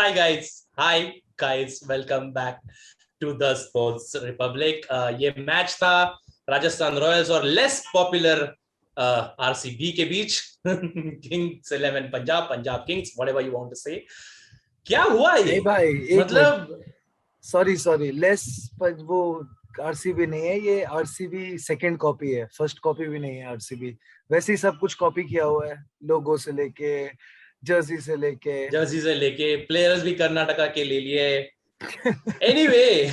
Hi guys, welcome back to the sports republic. ये match था Rajasthan Royals और less popular RCB के बीच। Kings 11 Punjab, Punjab Kings, whatever you want to say. क्या हुआ ये? भाई मतलब सॉरी लेस पर वो आरसीबी नहीं है, ये आरसीबी सेकंड कॉपी है, फर्स्ट कॉपी भी नहीं है आरसीबी। वैसे ही सब कुछ कॉपी किया हुआ है, लोगो से लेके जर्सी से लेके प्लेयर्स भी कर्नाटका के ले लिए। एनीवे,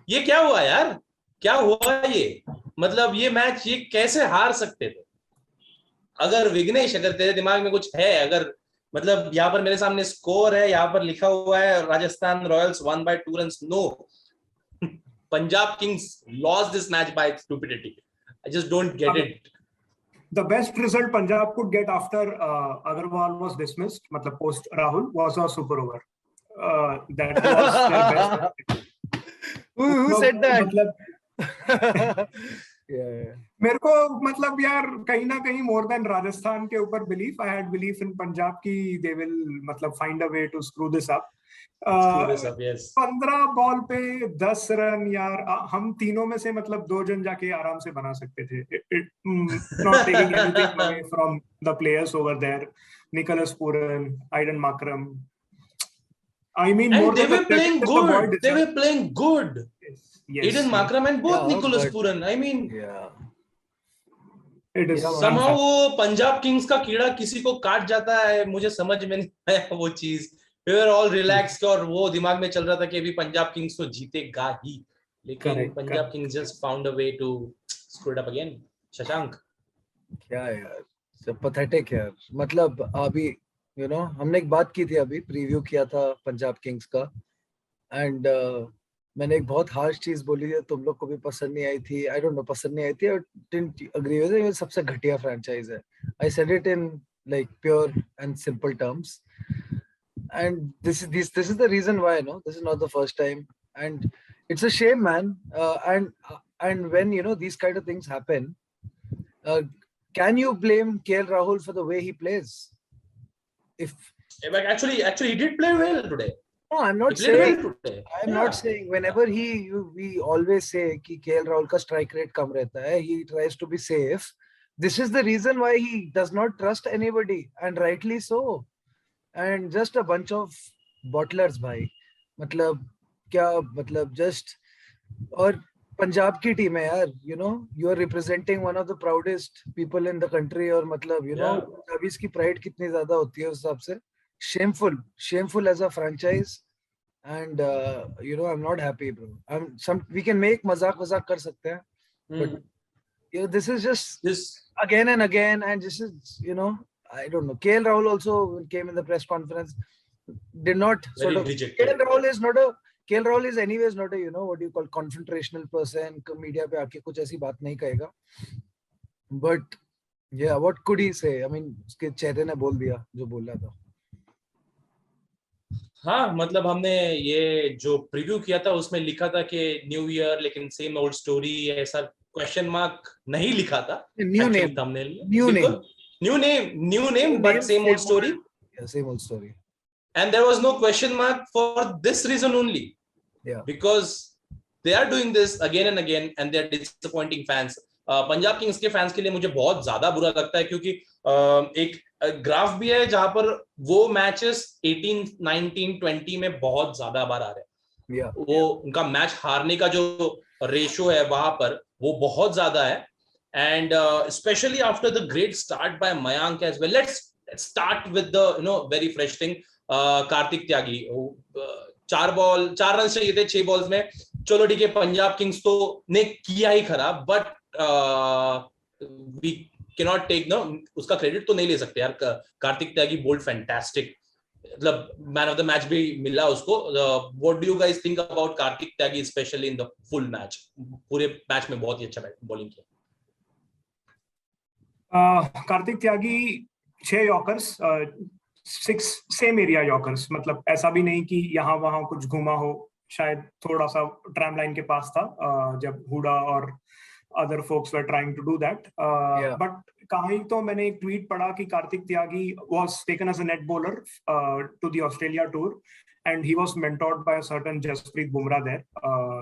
ये क्या हुआ यार? क्या हुआ ये? मतलब ये मैच ये कैसे हार सकते थे? अगर विघ्नेश, अगर तेरे दिमाग में कुछ है, अगर मतलब यहाँ पर मेरे सामने स्कोर है, यहाँ पर लिखा हुआ है Rajasthan Royals won by 2 runs. No, Punjab Kings lost this match by stupidity. I just don't get it. The best result Punjab could get after Agarwal was dismissed, matlab post Rahul, was a super over. That was their best. Who said that? मतलब मेरे को मतलब यार कहीं ना कहीं more than Rajasthan के ऊपर belief, I had belief in Punjab की they will मतलब find a way to screw this up. 15 ball पे 10 रन यार, हम तीनों में से मतलब 2 जन जाके आराम से बना सकते थे. Not taking anything away from the players over there, Nicholas Pooran, Aiden Markram. I mean, and they were playing good. They were playing good. Yes, Aiden Markram and both Nicholas Pooran. I mean, it is somehow वो Punjab Kings का कीड़ा किसी को काट जाता है. मुझे समझ में नहीं आया वो चीज. We were all relaxed और वो दिमाग में चल रहा था कि अभी पंजाब किंग्स तो जीतेगा ही, लेकिन Punjab Kings just found a way to screw it up again. Shashank, क्या यार, सब पैथेटिक यार. मतलब अभी हमने एक बात की थी, अभी प्रीव्यू किया था पंजाब किंग्स का, एंड मैंने एक बहुत हार्श चीज बोली है, तुम लोग को भी पसंद नहीं आई थी. आई डोंट नो, पसंद नहीं आई थी, और डिडंट एग्री विद इट. ये सबसे घटिया फ्रेंचाइज है. I said it in like pure and simple terms. And this is the reason why, this is not the first time, and it's a shame, man. And when these kind of things happen, can you blame KL Rahul for the way he plays? but actually he did play well today. No, I'm not saying not saying whenever we always say कि KL Rahul का strike rate कम रहता है, he tries to be safe. This is the reason why he does not trust anybody, and rightly so. And just a bunch of bottlers भाई. मतलब क्या, मतलब just, और पंजाब की टीम है यार. You are representing one of the proudest people in the country, और मतलब अभी इसकी pride कितनी ज्यादा होती है उस हिसाब से. Shameful as a franchise, and I'm not happy, bro. We can make मजाक कर सकते हैं, but this is just again and again, and this is I don't know. KL Rahul also came in the press conference, did not sort of. KL Rahul is anyways not a what do you call confrontational person. Media पे आके कुछ ऐसी बात नहीं कहेगा. But yeah, what could he say? I mean, उसके चेहरे ने बोल दिया जो बोल रहा था. हाँ, मतलब हमने ये जो प्रीव्यू किया था उसमें लिखा था कि न्यू ईयर लेकिन सेम ओल्ड स्टोरी, ऐसा क्वेश्चन मार्क नहीं लिखा था. New name, but same old story. Yeah, same old story. And there was no question mark for this reason only. Yeah. Because they are doing this again and again, and they are disappointing fans. Punjab Kings के fans के लिए मुझे बहुत ज्यादा बुरा लगता है, क्योंकि एक ग्राफ भी है जहां पर वो मैचेस 18, 19, 20 में बहुत ज्यादा बार आ रहे हैं. वो उनका मैच हारने का जो रेशो है वहां पर वो बहुत ज्यादा है. And especially after the great start by Mayank as well. Let's start with the very fresh thing. Kartik Tyagi, 4 run चाहिए थे 6 बॉल्स में. चलो ठीक है, पंजाब किंग्स तो ने किया ही खराब, बट we cannot take उसका क्रेडिट तो नहीं ले सकते यार. कार्तिक त्यागी बोल्ड फैंटास्टिक, मतलब मैन ऑफ द मैच भी मिला उसको. What do you guys think about Kartik Tyagi, specially in the full match? पूरे मैच में बहुत ही अच्छा बॉलिंग किया. Kartik Tyagi 6 yorkers, 6 same area yorkers. मतलब ऐसा भी नहीं कि यहाँ वहां कुछ घुमा हो. शायद थोड़ा सा ट्रैम लाइन के पास था जब हुडा और other folks were trying to do that. But कहीं तो मैंने एक ट्वीट पढ़ा कि Kartik Tyagi was taken as a net bowler to the Australia tour, and he was mentored by a certain Jasprit Bumrah there.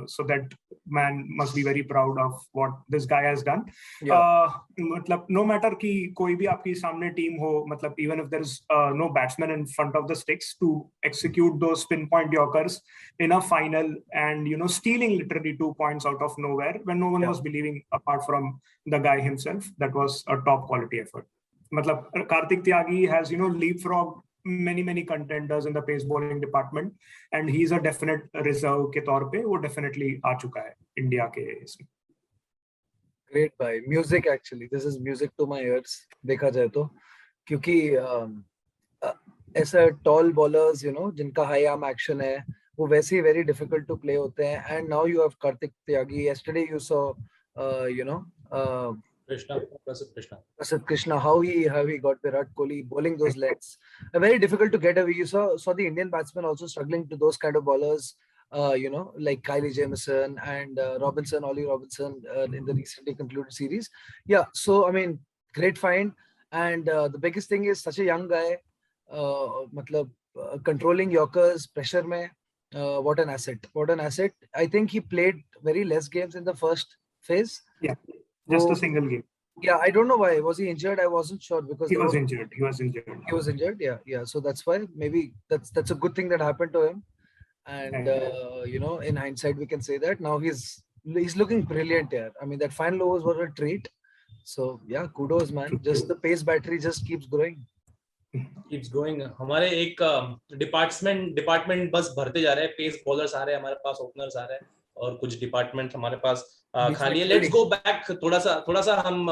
So that man must be very proud of what this guy has done. मतलब no matter कि कोई भी आपकी सामने team हो, मतलब even if there is no batsman in front of the sticks, to execute those pinpoint yorkers in a final and stealing literally 2 points out of nowhere when no one was believing apart from the guy himself, that was a top quality effort. मतलब Kartik Tyagi has leapfrogged many contenders in the pace bowling department, and he's a definite reserve के तौर पे वो definitely आ चुका है India के इसमें. Great by music, actually this is music to my ears देखा जाए तो, क्योंकि ऐसा tall bowlers जिनका high arm action है वो वैसे ही very difficult to play होते हैं, and now you have Kartik Tyagi. Yesterday you saw Prasidh Krishna, how he got Virat Kohli bowling those legs. Very difficult to get away. You saw the Indian batsmen also struggling to those kind of bowlers, like Kylie Jamieson and Ollie Robinson in the recently concluded series. Yeah, so I mean, great find. And the biggest thing is such a young guy, controlling Yorkers, pressure mein, what an asset. What an asset. I think he played very less games in the first phase. Yeah. Just a single game. Yeah, I don't know why. Was he injured? I wasn't sure because he was injured. He was injured. Yeah. So that's why maybe that's a good thing that happened to him. And in hindsight, we can say that now he's looking brilliant here. I mean, that final overs were a treat. So yeah, kudos, man. Just the pace battery just keeps growing. Keeps going. हमारे एक department बस भरते जा रहे हैं. Pace bowlers आ रहे हैं हमारे पास, ओपनर्स आ रहे हैं और कुछ डिपार्टमेंट हमारे पास खाली है. Let's go back. थोड़ा सा हम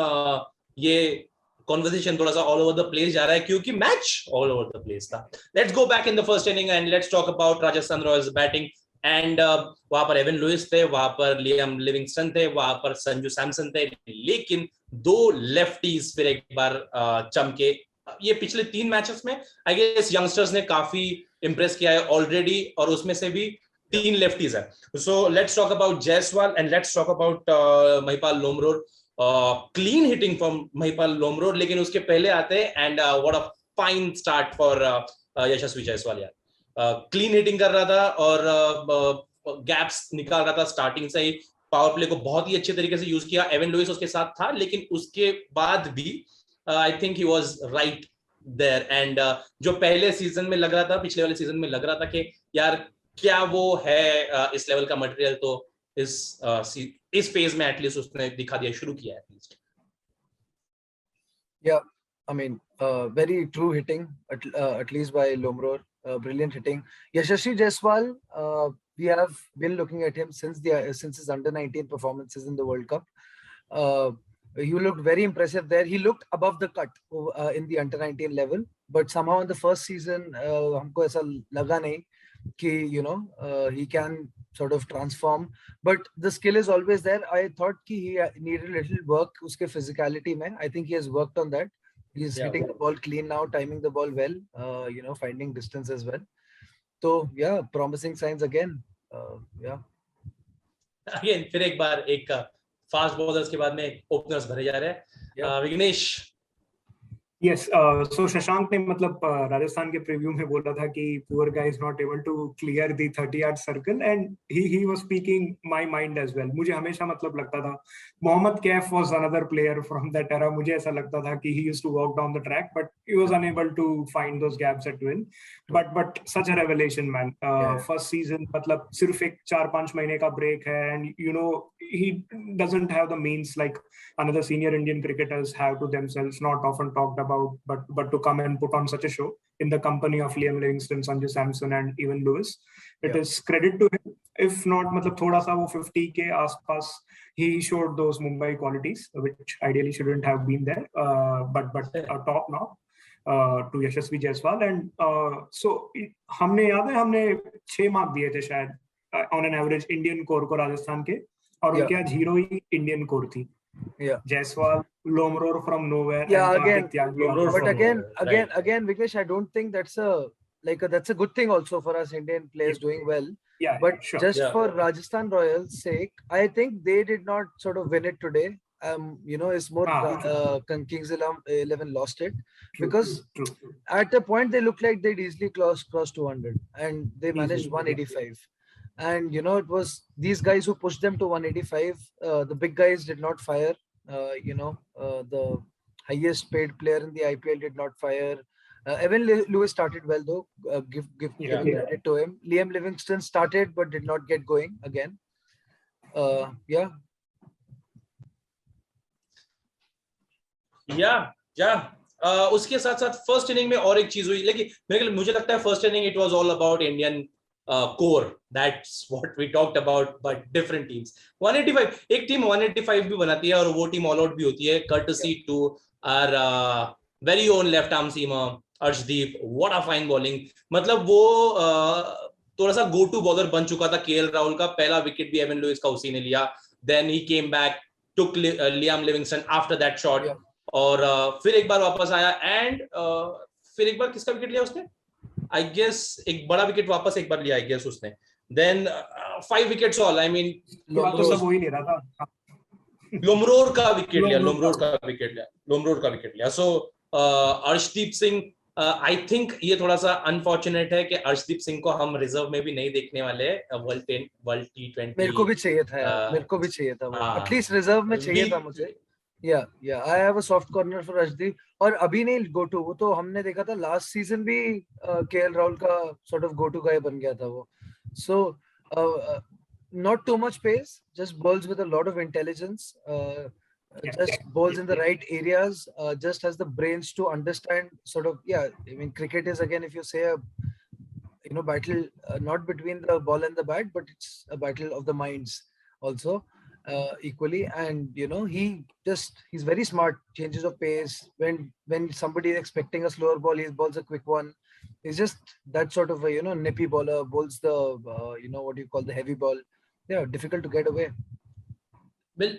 ये कॉन्वर्सेशन थोड़ा सा ऑल ओवर द प्लेस जा रहा है क्योंकि match all over the place था. Let's go back in the first inning and let's talk about Rajasthan Royals batting. And वहां पर एवन लुइस थे, वहां पर लियम लिविंगस्टन थे, वहां पर संजू सैमसन थे, लेकिन 2 लेफ्टीज फिर एक बार चमके. ये पिछले 3 मैचेस में आई गेस यंगस्टर्स ने काफी इंप्रेस किया है ऑलरेडी, और उसमें से भी 3 लेफ्टीज है. So let's talk about Jaiswal and let's talk about Mahipal Lomror. Clean hitting from Mahipal Lomror, लेकिन उसके पहले आते हैं and what a fine start for Yashasvi Jaiswal. यार क्लीन हिटिंग कर रहा था और गैप्स निकाल रहा था स्टार्टिंग से ही. पावर प्ले को बहुत ही अच्छे तरीके से यूज किया. एवन लुइस उसके साथ था, लेकिन उसके बाद भी I think he was right there. And जो पहले सीजन में लग रहा था, पिछले वाले सीजन में लग रहा था कि यार क्या वो है इस लेवल का मटेरियल, तो इस फेज में एटलीस्ट उसने दिखा दिया, शुरू किया at least. Yeah, I mean, very true hitting at least by Lomror. Brilliant hitting. Yashasvi Jaiswal, we have been looking at him since his under-19 performances in the World Cup. He looked very impressive there. He looked above the cut in the under-19 level, but somehow in the first season, हमको ऐसा लगा नहीं कि he can sort of transform. But the skill is always there. I thought he needed a little work uske physicality mein. I think he has worked on that. He's hitting the ball clean now, timing the ball well, finding distance as well. So yeah, promising signs again. Again, फिर एक बार एक fast bowlers के बाद में openers भरे जा रहे हैं. विघ्नेश. Yes, so Shashank ने मतलब राजस्थान के प्रीव्यू में बोला था कि poor guy is not able to clear the 30-yard circle, and he was speaking my mind as well. मुझे हमेशा मतलब लगता था Mohammad Kaif was another player from that era. मुझे ऐसा लगता था कि he used to walk down the track, but he was unable to find those gaps at win. But such a revelation, man. First season मतलब सिर्फ एक 4-5 महीने का break है, and he doesn't have the means like another senior Indian cricketers have to themselves, not often talked about, but to come and put on such a show in the company of Liam Livingstone, Sanju Samson, and even Lewis. It is credit to him. If not, मतलब थोड़ा सा वो 50 के आसपास he showed those Mumbai qualities, which ideally shouldn't have been there, but top now to Yashasvi Jaiswal. And so हमने याद है हमने 6 मार्क दिए थे शायद on an average Indian core को राजस्थान के, और उनके आज हीरो ही Indian core थी. Jaiswal, Lomror from nowhere. Again, Vignesh, I don't think that's a good thing also for us Indian players doing well. For Rajasthan Royals' sake, I think they did not sort of win it today. is more Kings 11 lost it, because True. at a point they looked like they'd easily cross 200, and they managed Easily, 185. And it was these guys who pushed them to 185. The big guys did not fire. The highest paid player in the IPL did not fire. Evan Lewis started well though. Give credit to him. Liam Livingston started but did not get going again. उसके साथ साथ first inning में और एक चीज हुई, लेकिन मुझे लगता है first inning it was all about Indian core, that's what we talked about, but different teams. 185, एक टीम 185 भी बनाती है और वो टीम ऑल आउट भी होती है, courtesy to our very own left arm seamer Arshdeep. What a fine bowling, मतलब वो थोड़ा सा गो टू बॉलर बन चुका था केएल राहुल का. पहला विकेट भी एवन लुइस का उसी ने लिया, then he came back, took Liam Livingstone after that shot, और फिर एक बार वापस आया, एंड फिर एक बार किसका विकेट लिया उसने, आई गेस एक बड़ा विकेट वापस एक बार लिया आई गेस उसने. Then 5 wickets all, I mean Lomror का विकेट लिया. So Arshdeep Singh, I think ये थोड़ा सा अनफॉर्चुनेट है कि अर्शदीप सिंह को हम रिजर्व में भी नहीं देखने वाले वर्ल्ड T20. मेरे को भी चाहिए था एटलीस्ट रिजर्व में चाहिए था मुझे. I have a soft corner for Arshdeep. और अभी नहीं go to, वो तो हमने देखा था लास्ट सीजन भी केएल राहुल का sort of go to guy बन गया था वो. So not too much pace, just bowls with a lot of intelligence, just bowls in the right areas, just has the brains to understand sort of. I mean, cricket is, again, if you say a battle not between the ball and the bat, but it's a battle of the minds also. Equally, and he's very smart. Changes of pace, when somebody is expecting a slower ball, he bowls a quick one. He's just that sort of a nippy bowler, bowls the what you call the heavy ball. Difficult to get away. Well,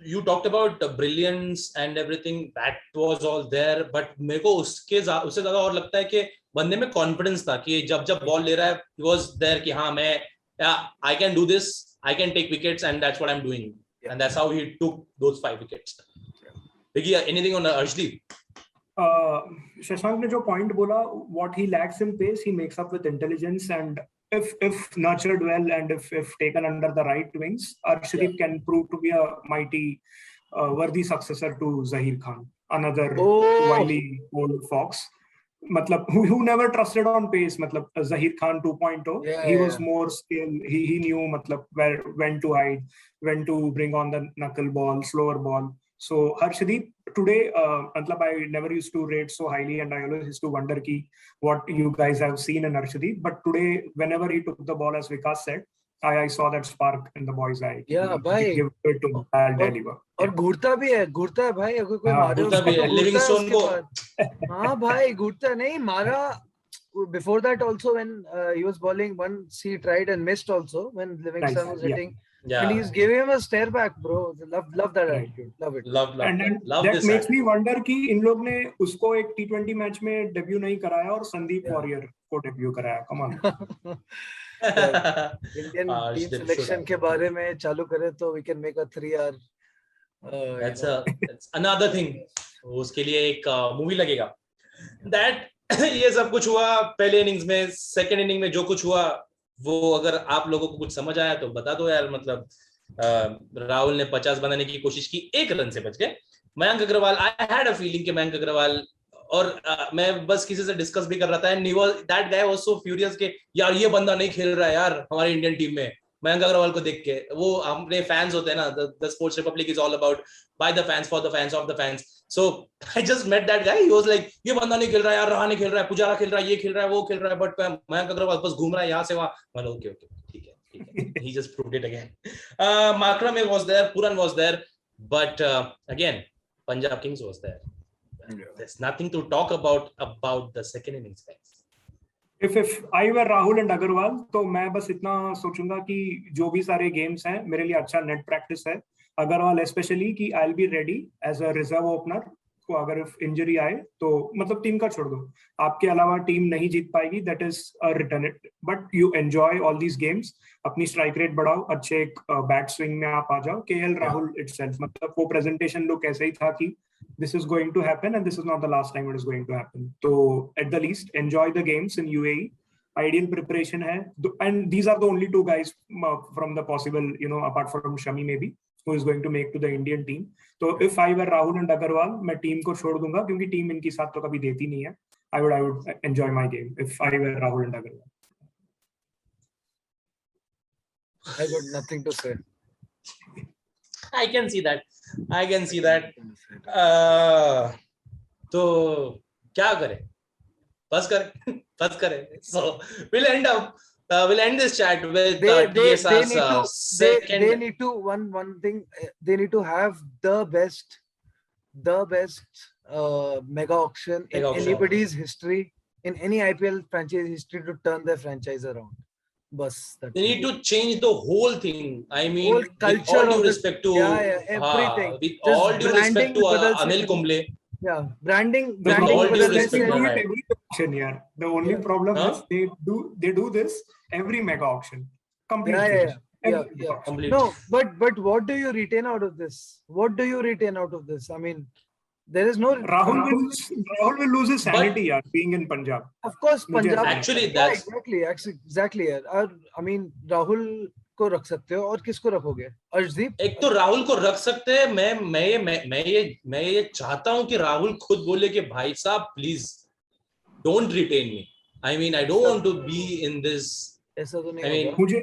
you talked about brilliance and everything, that was all there, but मेरे को उससे ज़्यादा और लगता है कि बंदे में कॉन्फिडेंस था कि जब बॉल ले रहा है, he was there कि हाँ I can do this, I can take wickets, and that's what I'm doing. And that's how he took those 5 wickets. Vicky, anything on Arshdeep? Shashank ने जो point बोला, what he lacks in pace, he makes up with intelligence, and if nurtured well and if taken under the right wings, Arshdeep can prove to be a mighty worthy successor to Zahir Khan, another wily old fox. मतलब who never trusted on pace. मतलब Zahir Khan 2.0, he was more skill, he knew मतलब when to hide, when to bring on the knuckle ball, slower ball. So Arshdeep today, मतलब I never used to rate so highly, and I always used to wonder ki what you guys have seen in Arshdeep, but today whenever he took the ball, as Vikas said, I saw that spark in the boy's eye. भाई, give it to I'll deliver. और घूरता है भाई, अगर कोई मारे उसको तो Livingstone को. हाँ भाई, घूरता नहीं, मारा. Before that also, when he was bowling, once he tried and missed also when Livingston was hitting. And he's giving him a stare back, bro. Love that attitude. Love it. Love that makes me wonder कि इन लोग ने उसको एक T20 match में debut नहीं कराया और Sandeep warrior को डेब्यू कराया. Come on. Indian team selection के बारे में चालू करें तो we can make a 3-hour. That's another thing. उसके लिए एक मूवी लगेगा. That ये सब कुछ हुआ पहले इनिंग्स में. सेकंड इनिंग में जो कुछ हुआ वो अगर आप लोगों को कुछ समझ आया तो बता दो यार. मतलब राहुल ने 50 बनाने की कोशिश की, 1 रन से बच गए. Mayank Agarwal, I had a feeling कि मयंक अग्रवाल, और मैं बस किसी से डिस्कस भी कर रहा था, and that guy was so furious कि यार ये बंदा नहीं खेल रहा है यार हमारी इंडियन टीम में. मयंक अग्रवाल को देख के, वो अपने फैंस होते हैं ना, the sports Republic is all about by the fans, for the fans, of the fans. So I just met that guy, he was like ये बंदा नहीं खेल रहा है यार, रहाणे खेल रहा है, पुजारा खेल रहा है, ये खेल रहा है, वो खेल रहा है, बट मयंक अग्रवाल बस घूम रहा है यहाँ से वहां. मतलब ओके ठीक है. He just proved it again. Markram was there, Puran was there, but again Punjab Kings was there. There's nothing to talk about the second innings, guys. If I were Rahul and Agarwal, तो मैं बस इतना सोचूंगा कि जो भी सारे games हैं मेरे लिए अच्छा नेट प्रैक्टिस है. Agarwal especially कि I'll be ready as a reserve opener को अगर इंजरी आए तो मतलब टीम का छोड़ दो, आपके अलावा टीम नहीं जीत पाएगी, that is return it, but you enjoy all these games, अपनी स्ट्राइक रेट बढ़ाओ, अच्छे एक बैट स्विंग में आप आ जाओ। केएल राहुल इटसेल्फ, मतलब वो प्रेजेंटेशन लुक ऐसे ही था कि this is going to happen and this is not the last time it is going to happen. So at the least enjoy the games in UAE. Ideal preparation hai, and these are the only two guys from the possible, you know, apart from Shami maybe, who is going to make to the Indian team. So if I were Rahul and Agarwal, मैं team को छोड़ दूंगा क्योंकि team इनकी साथ तो कभी देती नहीं है. I would enjoy my game if I were Rahul and Agarwal. I got nothing to say. I can see that. तो क्या करें, बस करें. So we'll end this chat with TSR's second. They need to one thing. They need to have the best mega auction in anybody's history, in any IPL franchise history, to turn their franchise around. They need to change the whole thing. I mean, whole culture, with all due respect to everything. With Just all due respect to Anil Kumble. Yeah, branding. all due respect to every auction, yeah. The only problem is they do this every mega auction. Completely. Yeah. No, but what do you retain out of this? I mean, there is no. Rahul will lose his sanity, being in Punjab. Of course, Punjab. Actually, that's exactly. I mean, Rahul को रख सकते हो और किसको रखोगे? अर्शदीप. एक तो राहुल को रख सकते हैं. मैं ये चाहता हूं कि राहुल खुद बोले कि भाई साहब please don't retain me. I mean, I don't want to be in this. ऐसा तो नहीं होगा.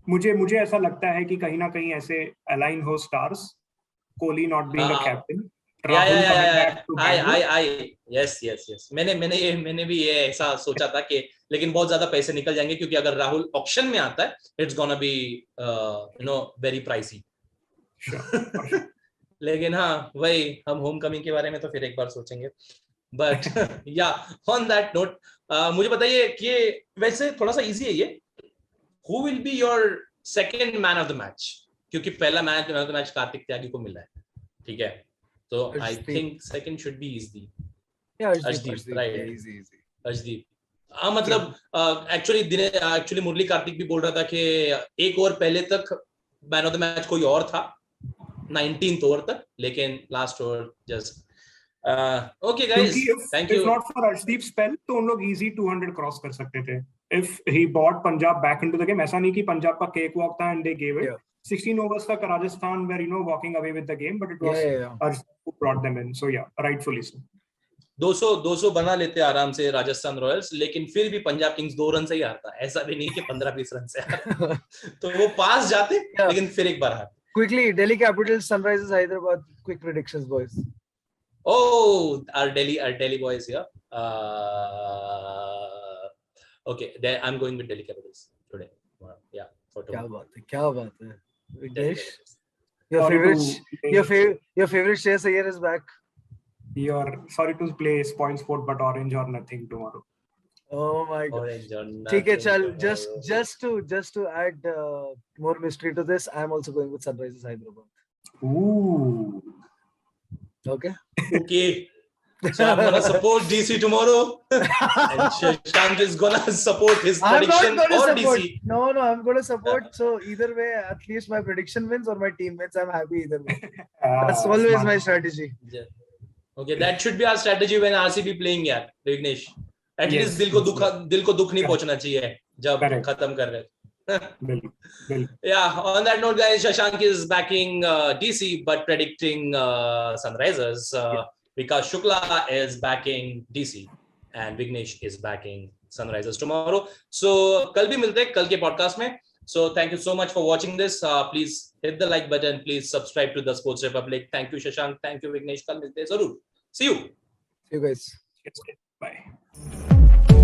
मुझे ऐसा लगता है कि कहीं ना कहीं ऐसे अलाइन हो stars. Kohli not being a captain. Yes. मैंने भी ये ऐसा सोचा था कि लेकिन बहुत ज्यादा पैसे निकल जाएंगे क्योंकि अगर राहुल ऑक्शन में आता है it's gonna be very pricey. लेकिन हाँ वही, हम होम कमिंग के बारे में तो फिर एक बार सोचेंगे. बट या ऑन दैट नोट मुझे बताइए कि वैसे थोड़ा सा इजी है ये, who will be your second man of the match, क्योंकि पहला man of the match Kartik Tyagi को मिला है, ठीक है, तो I think second should be easy. Arshdeep, right? Easy. Arshdeep. हाँ मतलब एक्चुअली मुरली कार्तिक भी बोल रहा था कि एक ओवर पहले तक मैन ऑफ द मैच कोई और था, 19th ओवर तक, लेकिन last over just okay guys, thank you. If not for Arshdeep's spell, तो उन लोग easy 200 क्रॉस कर सकते थे. If he brought Punjab back into the game, ऐसा नहीं कि पंजाब का केक वॉक था and they gave it. 16 overs तक Rajasthan were walking away with the game, but it was Arshdeep who brought them in. So yeah, rightfully so. 200 बना लेते आराम से राजस्थान रॉयल्स, लेकिन फिर भी पंजाब किंग्स 2 रन से ही हारता. ऐसा भी नहीं कि 15-20 रन से हारता. तो वो पास जाते लेकिन फिर एक बार हारते. Quickly, Delhi Capitals, Sunrisers Hyderabad. Quick predictions, boys. Oh, our Delhi boys here. Okay, then I'm going with Delhi Capitals today. Yeah, for tomorrow. क्या बात है. Vignesh, your favorite Shreyas Iyer is back. You're sorry to play Point Sport, but orange or nothing tomorrow. Oh my god. Orange or nothing. ठीक है, चल, just to add more mystery to this, I'm also going with Sunrisers Hyderabad. Ooh. Okay. So I'm gonna support DC tomorrow, and Shashank is gonna support his prediction or DC. No, I'm gonna support. So either way, at least my prediction wins or my team wins. I'm happy either way. That's always my strategy. Yeah. Okay, that should be our strategy when RCB playing, यार, Vignesh. At least दिल को दुख नहीं पहुंचना चाहिए जब खत्म कर रहे. Yeah, on that note, guys, Shashank is backing DC but predicting Sunrisers. Vikas Shukla is backing DC and Vignesh is backing Sunrisers tomorrow. So कल भी मिलते हैं कल के पॉडकास्ट में. So thank you so much for watching this. Please hit the like button. Please subscribe to the Sports Republic. Thank you Shashank. Thank you Vignesh. कल मिलते हैं जरूर. See you. See you guys. Bye.